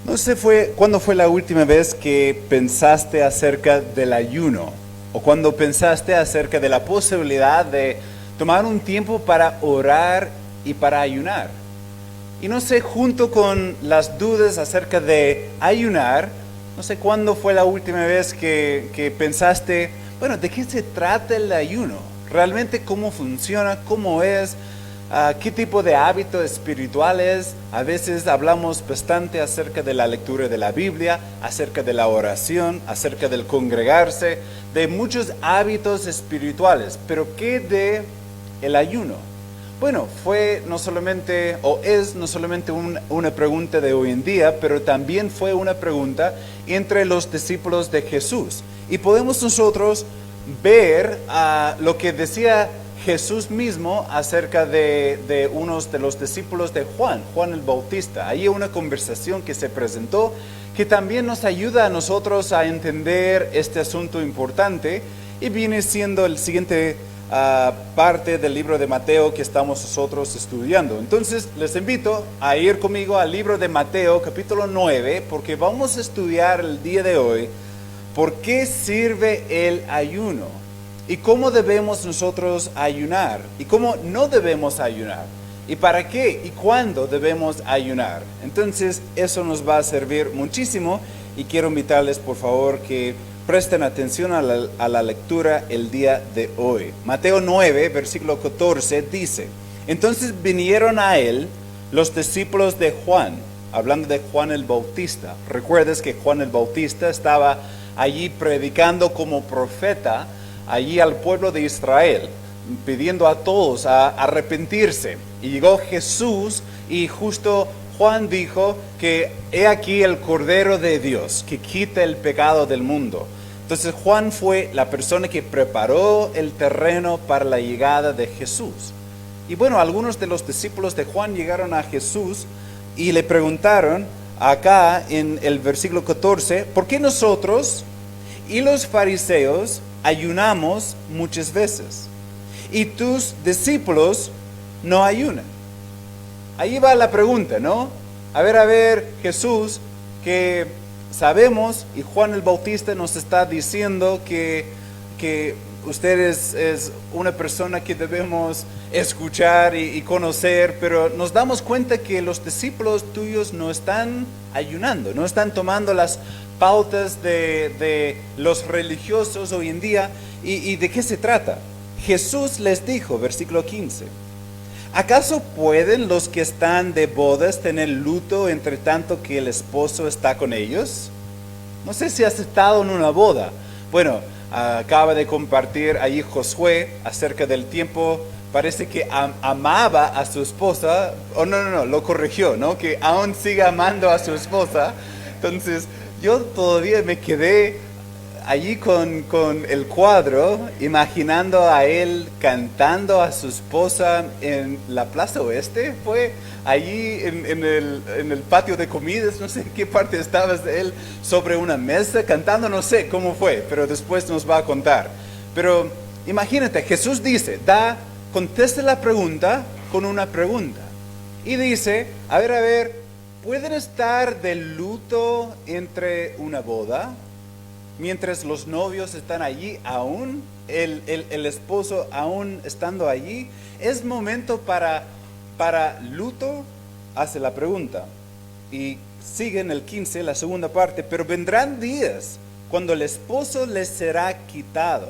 No sé cuándo fue la última vez que pensaste acerca del ayuno o cuando pensaste acerca de la posibilidad de tomar un tiempo para orar y para ayunar. Y no sé, junto con las dudas acerca de ayunar, no sé cuándo fue la última vez que pensaste, bueno, ¿de qué se trata el ayuno? ¿Realmente cómo funciona? ¿Cómo es? ¿Qué tipo de hábitos espirituales? A veces hablamos bastante acerca de la lectura de la Biblia, acerca de la oración, acerca del congregarse, de muchos hábitos espirituales. Pero ¿qué de el ayuno? Bueno, fue no solamente, o es no solamente una pregunta de hoy en día, pero también fue una pregunta entre los discípulos de Jesús. Y podemos nosotros ver lo que decía Jesús mismo acerca de unos de los discípulos de Juan el Bautista. Hay una conversación que se presentó que también nos ayuda a nosotros a entender este asunto importante y viene siendo el siguiente parte del libro de Mateo que estamos nosotros estudiando. Entonces les invito a ir conmigo al libro de Mateo capítulo 9 porque vamos a estudiar el día de hoy por qué sirve el ayuno y cómo debemos nosotros ayunar y cómo no debemos ayunar y para qué y cuándo debemos ayunar. Entonces eso nos va a servir muchísimo y quiero invitarles por favor que presten atención a la lectura el día de hoy. Mateo 9, versículo 14 dice: Entonces vinieron a él los discípulos de Juan, hablando de Juan el Bautista. Recuerdes que Juan el Bautista estaba allí predicando como profeta, allí al pueblo de Israel, pidiendo a todos a arrepentirse. Y llegó Jesús y justo Juan dijo que he aquí el Cordero de Dios que quita el pecado del mundo. Entonces Juan fue la persona que preparó el terreno para la llegada de Jesús. Y bueno, algunos de los discípulos de Juan llegaron a Jesús y le preguntaron acá en el versículo 14, ¿por qué nosotros y los fariseos ayunamos muchas veces y tus discípulos no ayunan? Ahí va la pregunta, ¿no? A ver, Jesús, que sabemos, y Juan el Bautista nos está diciendo que usted es una persona que debemos escuchar y conocer, pero nos damos cuenta que los discípulos tuyos no están ayunando, no están tomando las pautas de los religiosos hoy en día. ¿Y de qué se trata? Jesús les dijo, versículo 15, ¿acaso pueden los que están de bodas tener luto entre tanto que el esposo está con ellos? No sé si has estado en una boda. Bueno, acaba de compartir ahí Josué acerca del tiempo, parece que amaba a su esposa, no, lo corrigió, ¿no? Que aún sigue amando a su esposa. Entonces, yo todavía me quedé allí con el cuadro, imaginando a él cantando a su esposa en la Plaza Oeste. Fue allí en el patio de comidas, no sé en qué parte estabas de él, sobre una mesa cantando, no sé cómo fue, pero después nos va a contar. Pero imagínate, Jesús dice, contesta la pregunta con una pregunta. Y dice, a ver, ¿pueden estar de luto entre una boda? Mientras los novios están allí aún, el esposo aún estando allí, ¿es momento para luto? Hace la pregunta. Y sigue en el 15, la segunda parte, pero vendrán días cuando el esposo les será quitado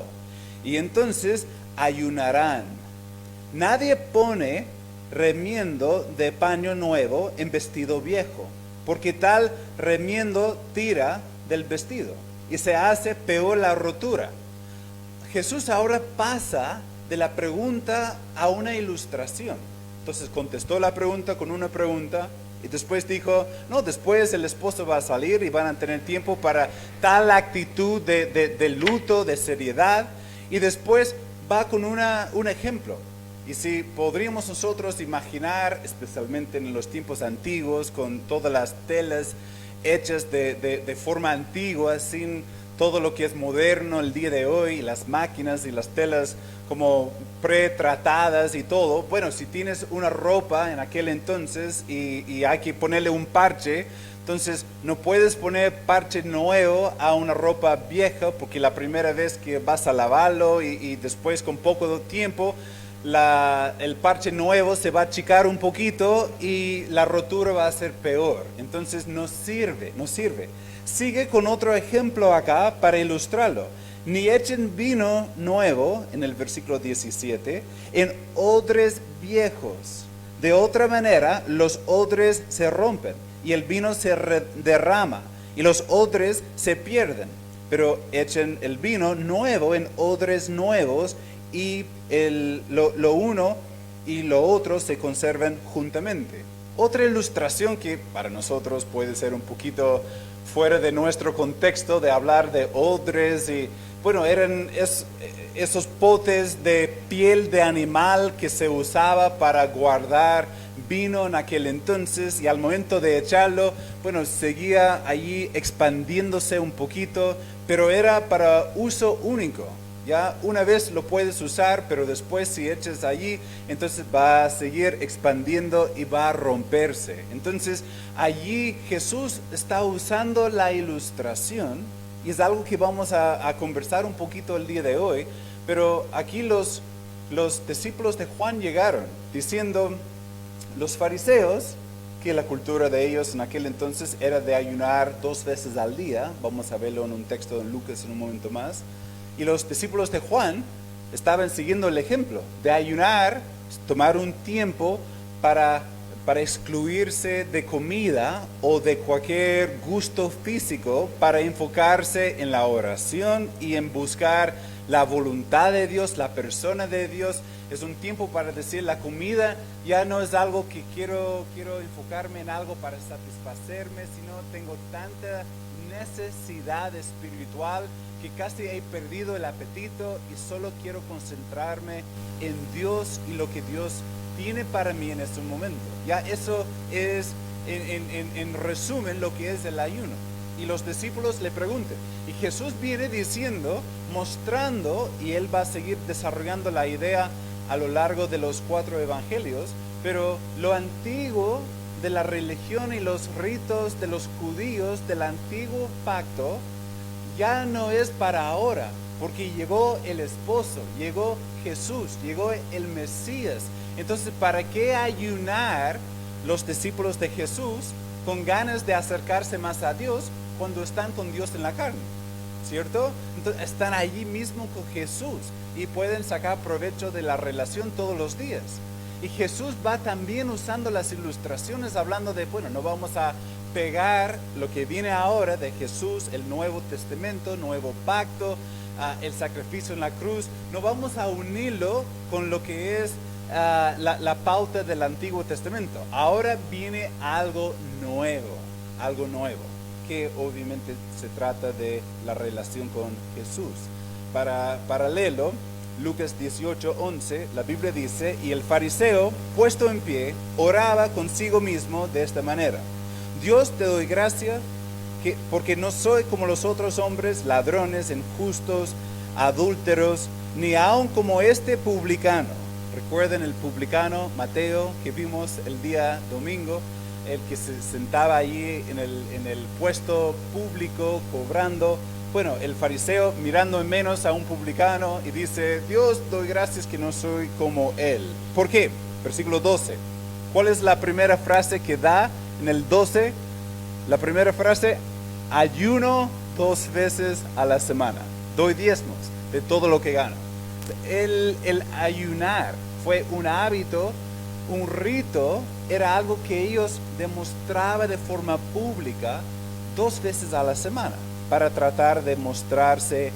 y entonces ayunarán. Nadie pone remiendo de paño nuevo en vestido viejo, porque tal remiendo tira del vestido y se hace peor la rotura. Jesús ahora pasa de la pregunta a una ilustración. Entonces contestó la pregunta con una pregunta y después dijo, no, después el esposo va a salir y van a tener tiempo para tal actitud de luto, de seriedad, y después va con un ejemplo. Y si podríamos nosotros imaginar, especialmente en los tiempos antiguos, con todas las telas hechas de forma antigua, sin todo lo que es moderno el día de hoy, las máquinas y las telas como pretratadas y todo. Bueno, si tienes una ropa en aquel entonces y hay que ponerle un parche, Entonces no puedes poner parche nuevo a una ropa vieja porque la primera vez que vas a lavarlo y después con poco tiempo el parche nuevo se va a achicar un poquito y la rotura va a ser peor. Entonces no sirve, no sirve. Sigue con otro ejemplo acá para ilustrarlo. Ni echen vino nuevo, en el versículo 17, en odres viejos. De otra manera, los odres se rompen y el vino se derrama y los odres se pierden. Pero echen el vino nuevo en odres nuevos y lo uno y lo otro se conservan juntamente. Otra ilustración que para nosotros puede ser un poquito fuera de nuestro contexto de hablar de odres y bueno, eran esos potes de piel de animal que se usaba para guardar vino en aquel entonces y al momento de echarlo, bueno, seguía allí expandiéndose un poquito, pero era para uso único. Ya una vez lo puedes usar, pero después si echas allí, entonces va a seguir expandiendo y va a romperse. Entonces allí Jesús está usando la ilustración y es algo que vamos a conversar un poquito el día de hoy, pero aquí los discípulos de Juan llegaron diciendo, los fariseos, que la cultura de ellos en aquel entonces era de ayunar 2 veces al día, vamos a verlo en un texto de Lucas en un momento más, y los discípulos de Juan estaban siguiendo el ejemplo de ayunar, tomar un tiempo para excluirse de comida o de cualquier gusto físico para enfocarse en la oración y en buscar la voluntad de Dios, la persona de Dios. Es un tiempo para decir la comida ya no es algo que quiero enfocarme en algo para satisfacerme, sino tengo tanta necesidad espiritual que casi he perdido el apetito y solo quiero concentrarme en Dios y lo que Dios tiene para mí en este momento. Ya eso es en resumen lo que es el ayuno. Y los discípulos le preguntan, y Jesús viene diciendo, mostrando, y él va a seguir desarrollando la idea a lo largo de los 4 evangelios, pero lo antiguo de la religión y los ritos de los judíos del antiguo pacto ya no es para ahora, porque llegó el esposo, llegó Jesús, llegó el Mesías. Entonces, ¿para qué ayunar los discípulos de Jesús con ganas de acercarse más a Dios cuando están con Dios en la carne? ¿Cierto? Entonces, están allí mismo con Jesús y pueden sacar provecho de la relación todos los días. Y Jesús va también usando las ilustraciones hablando de, bueno, no vamos a pegar lo que viene ahora de Jesús, el Nuevo Testamento, Nuevo Pacto, el sacrificio en la cruz, no vamos a unirlo con lo que es la pauta del Antiguo Testamento. Ahora viene algo nuevo, que obviamente se trata de la relación con Jesús. Para leerlo, Lucas 18:11, la Biblia dice, y el fariseo, puesto en pie, oraba consigo mismo de esta manera: Dios, te doy gracia porque no soy como los otros hombres, ladrones, injustos, adúlteros, ni aun como este publicano. Recuerden el publicano Mateo que vimos el día domingo, el que se sentaba allí en el puesto público cobrando. Bueno, el fariseo mirando en menos a un publicano y dice, Dios, doy gracias que no soy como él. ¿Por qué? Versículo 12. ¿Cuál es la primera frase que da en el 12? La primera frase, ayuno 2 veces a la semana. Doy diezmos de todo lo que gano. El ayunar fue un hábito, un rito, era algo que ellos demostraban de forma pública 2 veces a la semana, para tratar de mostrarse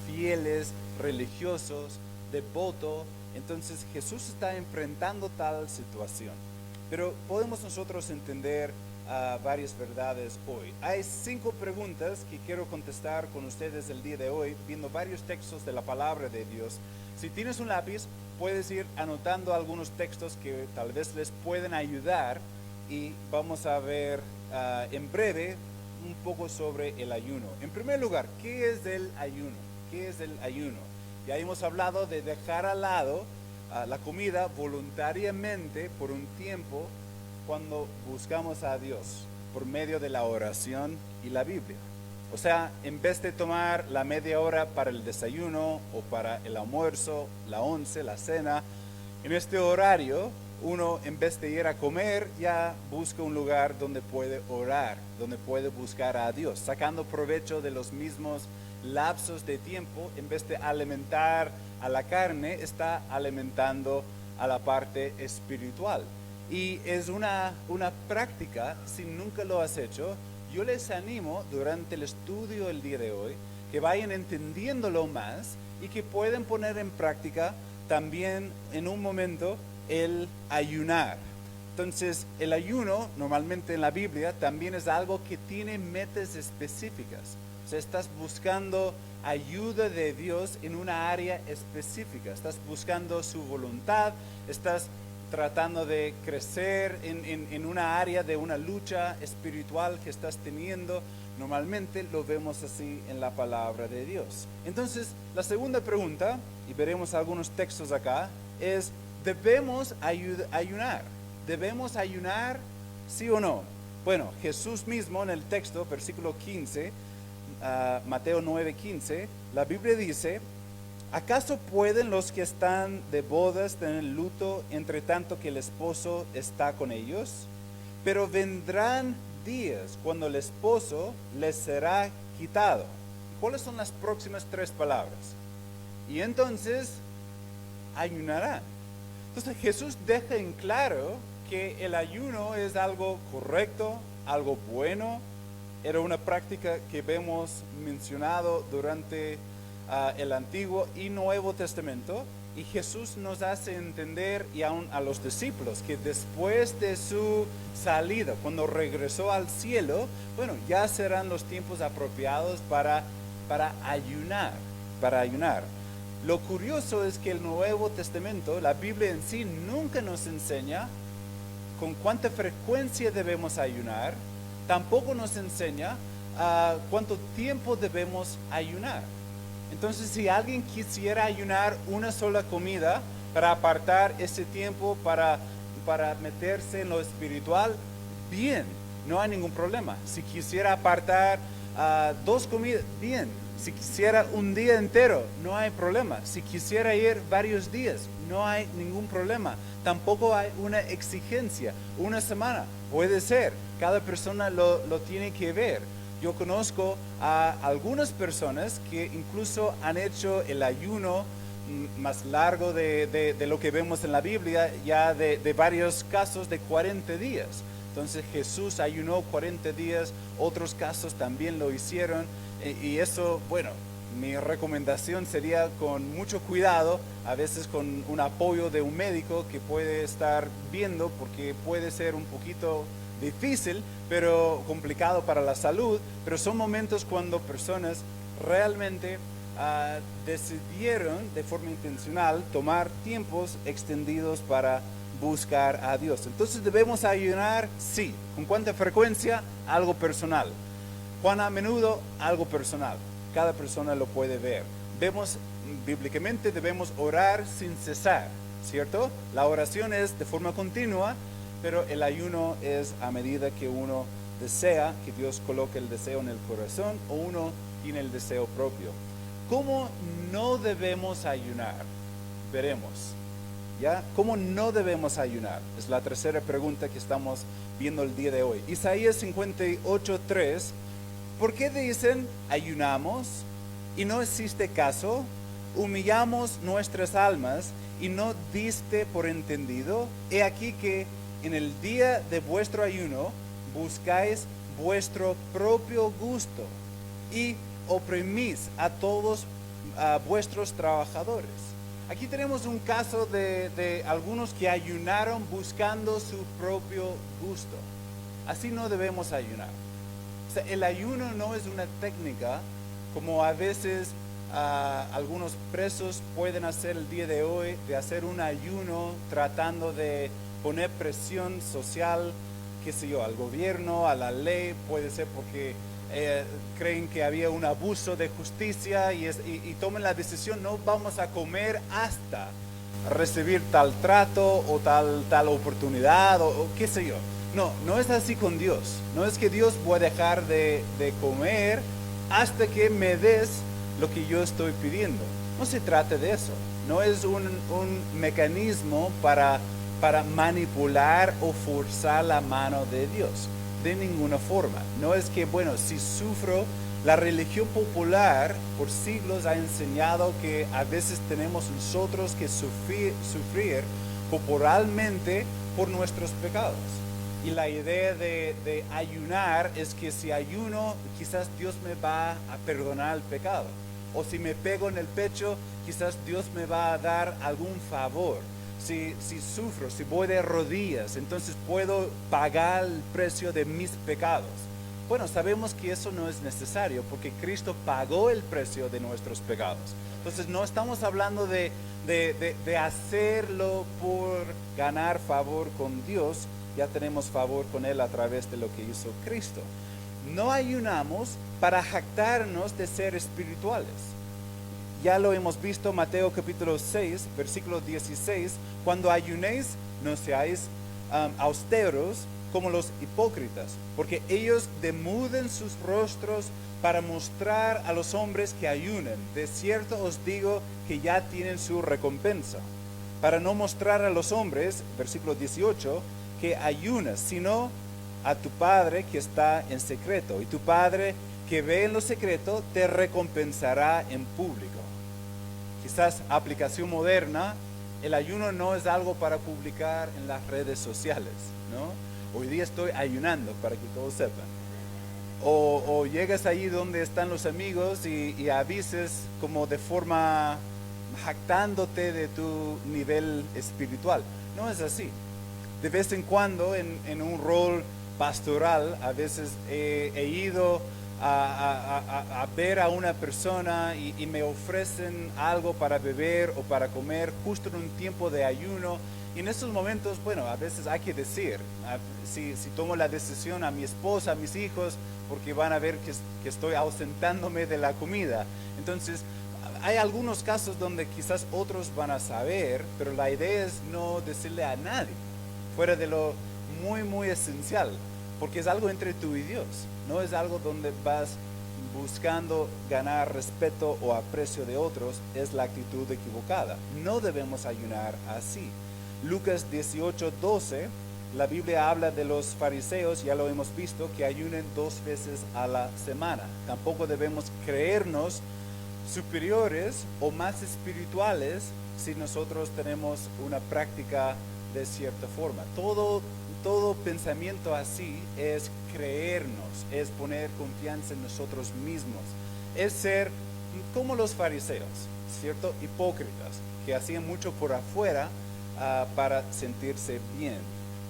fieles, religiosos, devotos. Entonces Jesús está enfrentando tal situación. Pero podemos nosotros entender varias verdades hoy. Hay 5 preguntas que quiero contestar con ustedes el día de hoy, viendo varios textos de la palabra de Dios. Si tienes un lápiz, puedes ir anotando algunos textos que tal vez les pueden ayudar y vamos a ver en breve un poco sobre el ayuno. En primer lugar, ¿qué es el ayuno? ¿Qué es el ayuno? Ya hemos hablado de dejar al lado la comida voluntariamente por un tiempo cuando buscamos a Dios. por medio de la oración y la Biblia. O sea, en vez de tomar la media hora para el desayuno o para el almuerzo, la once, la cena, en este horario uno en vez de ir a comer ya busca un lugar donde puede orar, donde puede buscar a Dios, sacando provecho de los mismos lapsos de tiempo. En vez de alimentar a la carne, está alimentando a la parte espiritual. Y es una práctica, si nunca lo has hecho, yo les animo durante el estudio el día de hoy que vayan entendiéndolo más y que pueden poner en práctica también en un momento el ayunar. Entonces, el ayuno normalmente en la Biblia también es algo que tiene metas específicas. O sea, estás buscando ayuda de Dios en una área específica. Estás buscando su voluntad, estás tratando de crecer en una área de una lucha espiritual que estás teniendo. Normalmente lo vemos así en la palabra de Dios. Entonces, la segunda pregunta, y veremos algunos textos acá, es: ¿debemos ayunar? ¿Debemos ayunar, sí o no? Bueno, Jesús mismo en el texto, versículo 15, Mateo 9:15, la Biblia dice: ¿acaso pueden los que están de bodas tener luto entre tanto que el esposo está con ellos? Pero vendrán días cuando el esposo les será quitado. ¿Cuáles son las próximas tres palabras? Y entonces ayunarán. Entonces Jesús deja en claro que el ayuno es algo correcto, algo bueno. Era una práctica que vemos mencionado durante el Antiguo y Nuevo Testamento, y Jesús nos hace entender, y aún a los discípulos, que después de su salida, cuando regresó al cielo, bueno, ya serán los tiempos apropiados para ayunar, Lo curioso es que el Nuevo Testamento, la Biblia en sí, nunca nos enseña con cuánta frecuencia debemos ayunar, tampoco nos enseña cuánto tiempo debemos ayunar. Entonces, si alguien quisiera ayunar una sola comida para apartar ese tiempo para meterse en lo espiritual, bien, no hay ningún problema. Si quisiera apartar dos comidas, bien. Si quisiera un día entero, no hay problema. Si quisiera ir varios días, no hay ningún problema. Tampoco hay una exigencia. Una semana, puede ser. Cada persona lo tiene que ver. Yo conozco a algunas personas que incluso han hecho el ayuno más largo de lo que vemos en la Biblia, ya de varios casos de 40 días. Entonces Jesús ayunó 40 días, otros casos también lo hicieron, y eso, bueno, mi recomendación sería con mucho cuidado, a veces con un apoyo de un médico que puede estar viendo, porque puede ser un poquito difícil, pero complicado para la salud, pero son momentos cuando personas realmente decidieron de forma intencional tomar tiempos extendidos para buscar a Dios. Entonces, ¿debemos ayunar? Sí. ¿Con cuánta frecuencia? Algo personal. ¿Cuán a menudo? Algo personal. Cada persona lo puede ver. Vemos, bíblicamente debemos orar sin cesar, ¿cierto? La oración es de forma continua, pero el ayuno es a medida que uno desea, que Dios coloque el deseo en el corazón, o uno tiene el deseo propio. ¿Cómo no debemos ayunar? Veremos. ¿Ya? ¿Cómo no debemos ayunar? Es la tercera pregunta que estamos viendo el día de hoy. Isaías 58:3. ¿Por qué dicen ayunamos y no hiciste caso? Humillamos nuestras almas y no diste por entendido. He aquí que en el día de vuestro ayuno buscáis vuestro propio gusto y oprimís a todos vuestros trabajadores. Aquí tenemos un caso de algunos que ayunaron buscando su propio gusto. Así no debemos ayunar. O sea, el ayuno no es una técnica como a veces algunos presos pueden hacer el día de hoy, de hacer un ayuno tratando de poner presión social, qué sé yo, al gobierno, a la ley. Puede ser porque creen que había un abuso de justicia y tomen la decisión: no vamos a comer hasta recibir tal trato o tal oportunidad o qué sé yo. No, no es así con Dios. No es que Dios voy a dejar de comer hasta que me des lo que yo estoy pidiendo. No se trata de eso. No es un mecanismo para manipular o forzar la mano de Dios. De ninguna forma. No es que, bueno, si sufro, la religión popular por siglos ha enseñado que a veces tenemos nosotros que sufrir corporalmente por nuestros pecados. Y la idea de ayunar es que si ayuno, quizás Dios me va a perdonar el pecado. O si me pego en el pecho, quizás Dios me va a dar algún favor. Si sufro, si voy de rodillas, entonces puedo pagar el precio de mis pecados. Bueno, sabemos que eso no es necesario porque Cristo pagó el precio de nuestros pecados. Entonces no estamos hablando de hacerlo por ganar favor con Dios. Ya tenemos favor con Él a través de lo que hizo Cristo. No ayunamos para jactarnos de ser espirituales. Ya lo hemos visto, Mateo capítulo 6, versículo 16, cuando ayunéis no seáis austeros como los hipócritas, porque ellos demuden sus rostros para mostrar a los hombres que ayunan. De cierto os digo que ya tienen su recompensa. Para no mostrar a los hombres, versículo 18, que ayunas, sino a tu Padre que está en secreto. Y tu Padre que ve en lo secreto te recompensará en público. Quizás aplicación moderna, el ayuno no es algo para publicar en las redes sociales, ¿no? Hoy día estoy ayunando para que todos sepan. O llegas ahí donde están los amigos y avises como de forma jactándote de tu nivel espiritual. No es así. De vez en cuando en un rol pastoral, a veces he ido a ver a una persona y me ofrecen algo para beber o para comer justo en un tiempo de ayuno. Y en esos momentos, bueno, a veces hay que decir, si tomo la decisión a mi esposa, a mis hijos, porque van a ver que estoy ausentándome de la comida. Entonces, hay algunos casos donde quizás otros van a saber, pero la idea es no decirle a nadie, fuera de lo muy, muy esencial, porque es algo entre tú y Dios, no es algo donde vas buscando ganar respeto o aprecio de otros, es la actitud equivocada. No debemos ayunar así. Lucas 18:12, la Biblia habla de los fariseos, ya lo hemos visto, que ayunen 2 veces a la semana. Tampoco debemos creernos superiores o más espirituales si nosotros tenemos una práctica de cierta forma. Todo pensamiento así es creernos, es poner confianza en nosotros mismos, es ser como los fariseos, ¿cierto? Hipócritas, que hacían mucho por afuera para sentirse bien.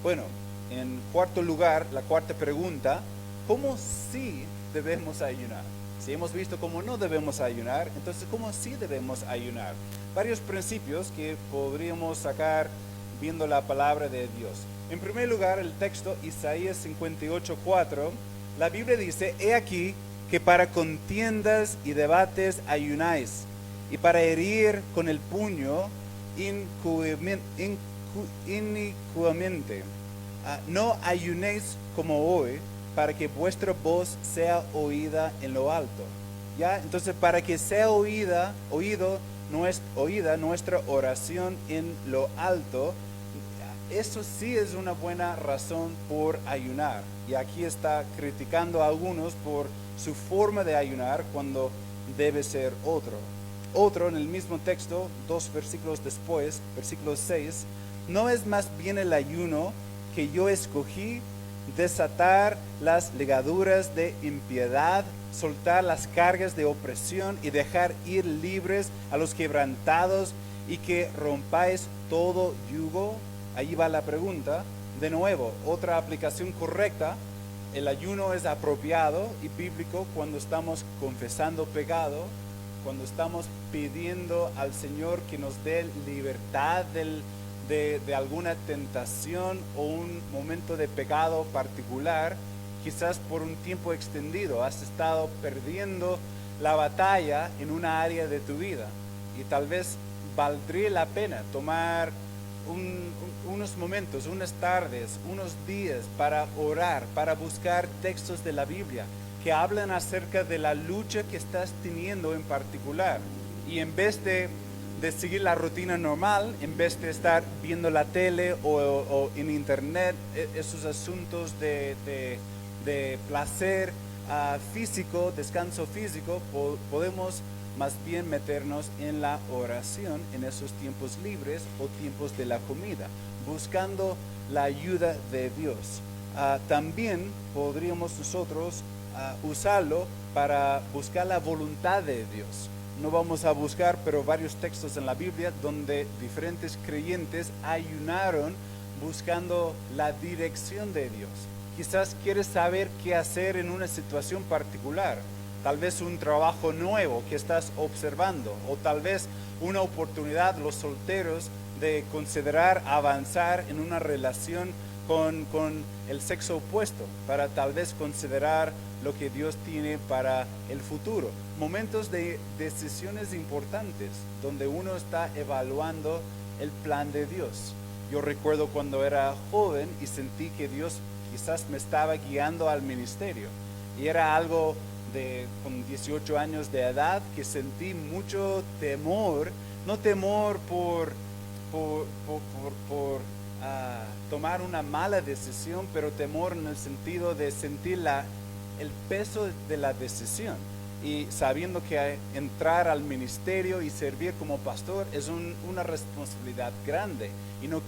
Bueno, en cuarto lugar, la cuarta pregunta, ¿cómo sí debemos ayunar? Si hemos visto cómo no debemos ayunar, entonces ¿cómo sí debemos ayunar? Varios principios que podríamos sacar viendo la palabra de Dios. En primer lugar, el texto Isaías 58:4, la Biblia dice, he aquí que para contiendas y debates ayunáis, y para herir con el puño inicuamente. No ayunéis como hoy, para que vuestra voz sea oída en lo alto. ¿Ya? Entonces, para que sea oída nuestra oración en lo alto, eso sí es una buena razón por ayunar. Y aquí está criticando a algunos por su forma de ayunar cuando debe ser otro. Otro en el mismo texto, 2 versículos después, versículo 6, ¿no es más bien el ayuno que yo escogí, desatar las ligaduras de impiedad, soltar las cargas de opresión y dejar ir libres a los quebrantados y que rompáis todo yugo? Ahí va la pregunta. De nuevo, otra aplicación correcta. El ayuno es apropiado y bíblico cuando estamos confesando pecado, cuando estamos pidiendo al Señor que nos dé libertad de alguna tentación o un momento de pecado particular, quizás por un tiempo extendido. Has estado perdiendo la batalla en una área de tu vida y tal vez valdría la pena tomar unos momentos, unas tardes, unos días para orar, para buscar textos de la Biblia que hablan acerca de la lucha que estás teniendo en particular. Y en vez de seguir la rutina normal, en vez de estar viendo la tele o en internet, esos asuntos de placer físico, descanso físico, podemos más bien meternos en la oración en esos tiempos libres o tiempos de la comida, buscando la ayuda de Dios. También podríamos nosotros usarlo para buscar la voluntad de Dios. No vamos a buscar, pero varios textos en la Biblia donde diferentes creyentes ayunaron buscando la dirección de Dios. Quizás quieres saber qué hacer en una situación particular, tal vez un trabajo nuevo que estás observando, o tal vez una oportunidad, los solteros, de considerar avanzar en una relación con el sexo opuesto, para tal vez considerar lo que Dios tiene para el futuro. Momentos de decisiones importantes donde uno está evaluando el plan de Dios. Yo recuerdo cuando era joven y sentí que Dios quizás me estaba guiando al ministerio, y era algo con 18 años de edad que sentí mucho temor, no temor por tomar una mala decisión, pero temor en el sentido de sentir el peso de la decisión, y sabiendo que entrar al ministerio y servir como pastor es una responsabilidad grande, y no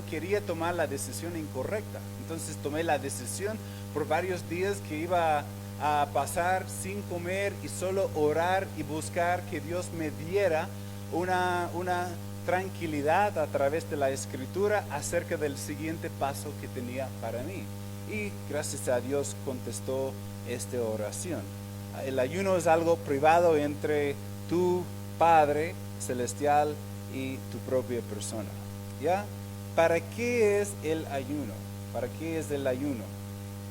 quería tomar la decisión incorrecta. Entonces tomé la decisión por varios días que iba a pasar sin comer y solo orar y buscar que Dios me diera una tranquilidad a través de la escritura acerca del siguiente paso que tenía para mí. Y gracias a Dios contestó esta oración. El ayuno es algo privado entre tu Padre Celestial y tu propia persona. ¿Ya? ¿Para qué es el ayuno? ¿Para qué es el ayuno?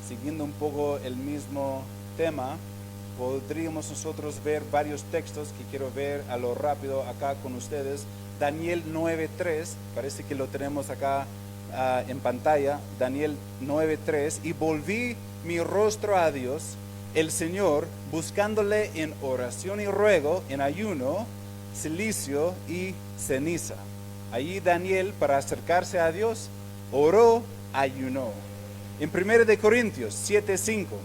Siguiendo un poco el mismo tema, podríamos nosotros ver varios textos que quiero ver a lo rápido acá con ustedes. Daniel 9:3, parece que lo tenemos acá en pantalla. Daniel 9:3, y volví mi rostro a Dios, el Señor, buscándole en oración y ruego, en ayuno, cilicio y ceniza. Allí Daniel, para acercarse a Dios, oró, ayunó. En 1 de Corintios 7:5,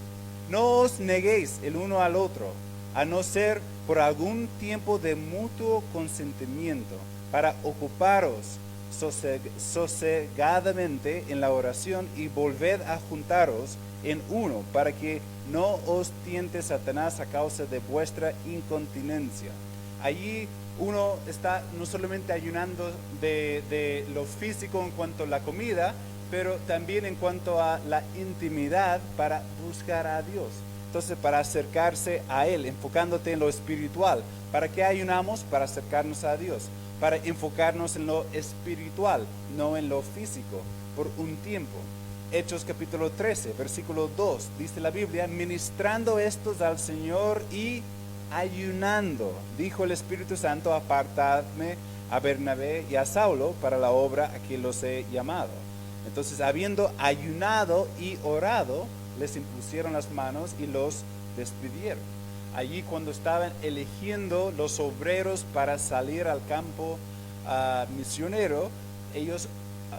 no os neguéis el uno al otro, a no ser por algún tiempo de mutuo consentimiento, para ocuparos sosegadamente en la oración, y volved a juntaros en uno, para que no os tiente Satanás a causa de vuestra incontinencia. Allí uno está no solamente ayunando de lo físico en cuanto a la comida, pero también en cuanto a la intimidad para buscar a Dios. Entonces, para acercarse a Él, enfocándote en lo espiritual. ¿Para qué ayunamos? Para acercarnos a Dios, para enfocarnos en lo espiritual, no en lo físico, por un tiempo. Hechos capítulo 13, versículo 2, dice la Biblia, ministrando estos al Señor y ayunando, dijo el Espíritu Santo, apartadme a Bernabé y a Saulo para la obra a que los he llamado. Entonces, habiendo ayunado y orado, les impusieron las manos y los despidieron. Allí, cuando estaban eligiendo los obreros para salir al campo misionero, ellos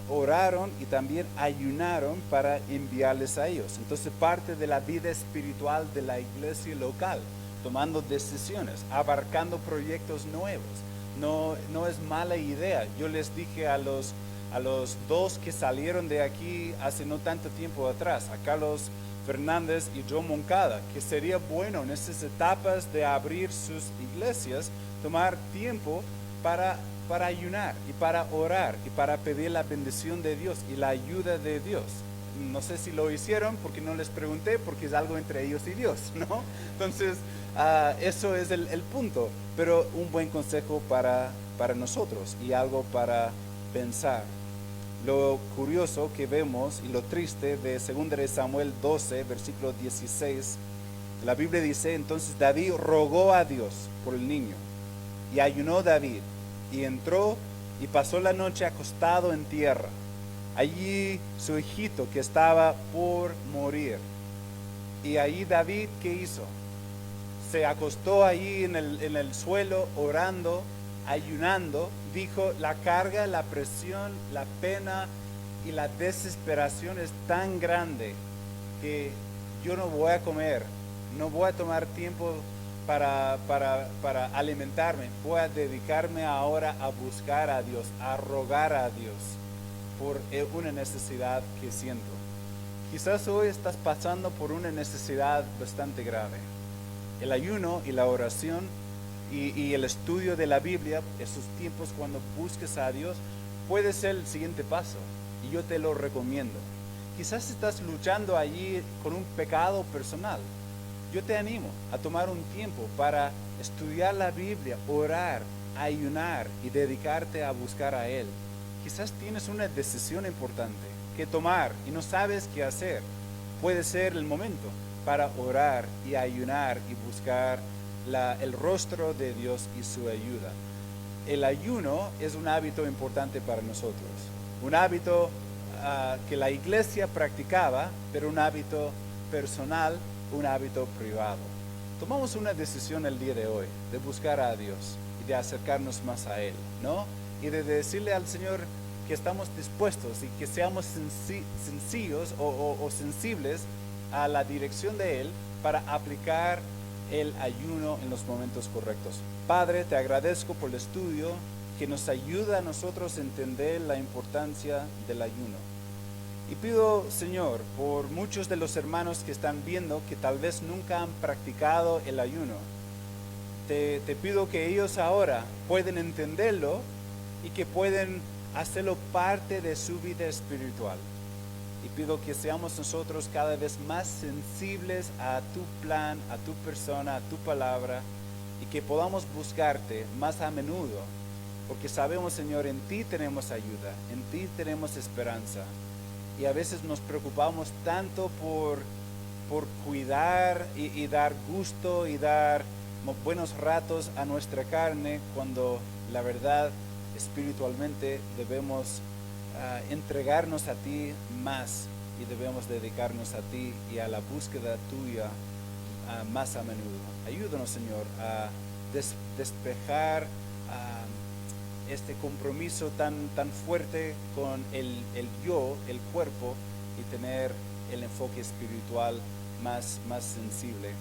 oraron y también ayunaron para enviarles a ellos. Entonces, parte de la vida espiritual de la iglesia local, tomando decisiones, abarcando proyectos nuevos. No es mala idea. Yo les dije a los dos que salieron de aquí hace no tanto tiempo atrás, a Carlos Fernández y Joe Moncada, que sería bueno en estas etapas de abrir sus iglesias, tomar tiempo para ayunar y para orar y para pedir la bendición de Dios y la ayuda de Dios. No sé si lo hicieron porque no les pregunté, porque es algo entre ellos y Dios, ¿no? Entonces, eso es el punto, pero un buen consejo para nosotros y algo para pensar. Lo curioso que vemos y lo triste de 2 de Samuel 12, versículo 16, la Biblia dice, entonces David rogó a Dios por el niño, y ayunó David, y entró y pasó la noche acostado en tierra. Allí su hijito que estaba por morir. Y ahí David, ¿qué hizo? Se acostó ahí en el suelo orando, ayunando. Dijo, la carga, la presión, la pena y la desesperación es tan grande que yo no voy a comer, no voy a tomar tiempo para alimentarme. Voy a dedicarme ahora a buscar a Dios, a rogar a Dios por una necesidad que siento. Quizás hoy estás pasando por una necesidad bastante grave. El ayuno y la oración y el estudio de la Biblia, esos tiempos cuando busques a Dios, puede ser el siguiente paso. Y yo te lo recomiendo. Quizás estás luchando allí con un pecado personal. Yo te animo a tomar un tiempo para estudiar la Biblia, orar, ayunar y dedicarte a buscar a Él. Quizás tienes una decisión importante que tomar y no sabes qué hacer. Puede ser el momento para orar y ayunar y buscar el rostro de Dios y su ayuda. El ayuno es un hábito importante para nosotros. Un hábito que la iglesia practicaba, pero un hábito personal, un hábito privado. Tomamos una decisión el día de hoy de buscar a Dios y de acercarnos más a Él, ¿no? Y de decirle al Señor que estamos dispuestos y que seamos sencillos o sensibles a la dirección de Él para aplicar el ayuno en los momentos correctos. Padre, te agradezco por el estudio que nos ayuda a nosotros a entender la importancia del ayuno. Y pido, Señor, por muchos de los hermanos que están viendo que tal vez nunca han practicado el ayuno, te pido que ellos ahora pueden entenderlo y que pueden hacerlo parte de su vida espiritual. Y pido que seamos nosotros cada vez más sensibles a tu plan, a tu persona, a tu palabra, y que podamos buscarte más a menudo, porque sabemos, Señor, en ti tenemos ayuda, en ti tenemos esperanza. Y a veces nos preocupamos tanto por cuidar y dar gusto y dar buenos ratos a nuestra carne, cuando la verdad espiritualmente debemos entregarnos a ti más y debemos dedicarnos a ti y a la búsqueda tuya más a menudo. Ayúdanos, Señor, a despejar este compromiso tan fuerte con el yo, el cuerpo, y tener el enfoque espiritual más sensible.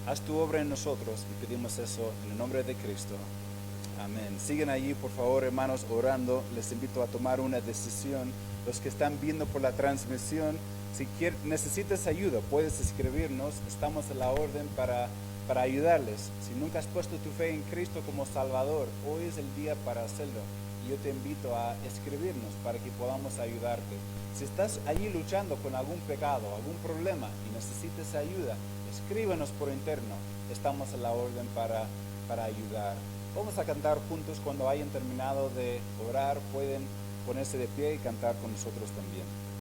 Haz tu obra en nosotros y pedimos eso en el nombre de Cristo. Amén. Siguen allí, por favor, hermanos, orando. Les invito a tomar una decisión. Los que están viendo por la transmisión, si necesitas ayuda, puedes escribirnos. Estamos a la orden para ayudarles. Si nunca has puesto tu fe en Cristo como Salvador, hoy es el día para hacerlo. Y yo te invito a escribirnos para que podamos ayudarte. Si estás allí luchando con algún pecado, algún problema y necesitas ayuda, escríbenos por interno. Estamos a la orden para ayudar. Vamos a cantar juntos. Cuando hayan terminado de orar, pueden ponerse de pie y cantar con nosotros también.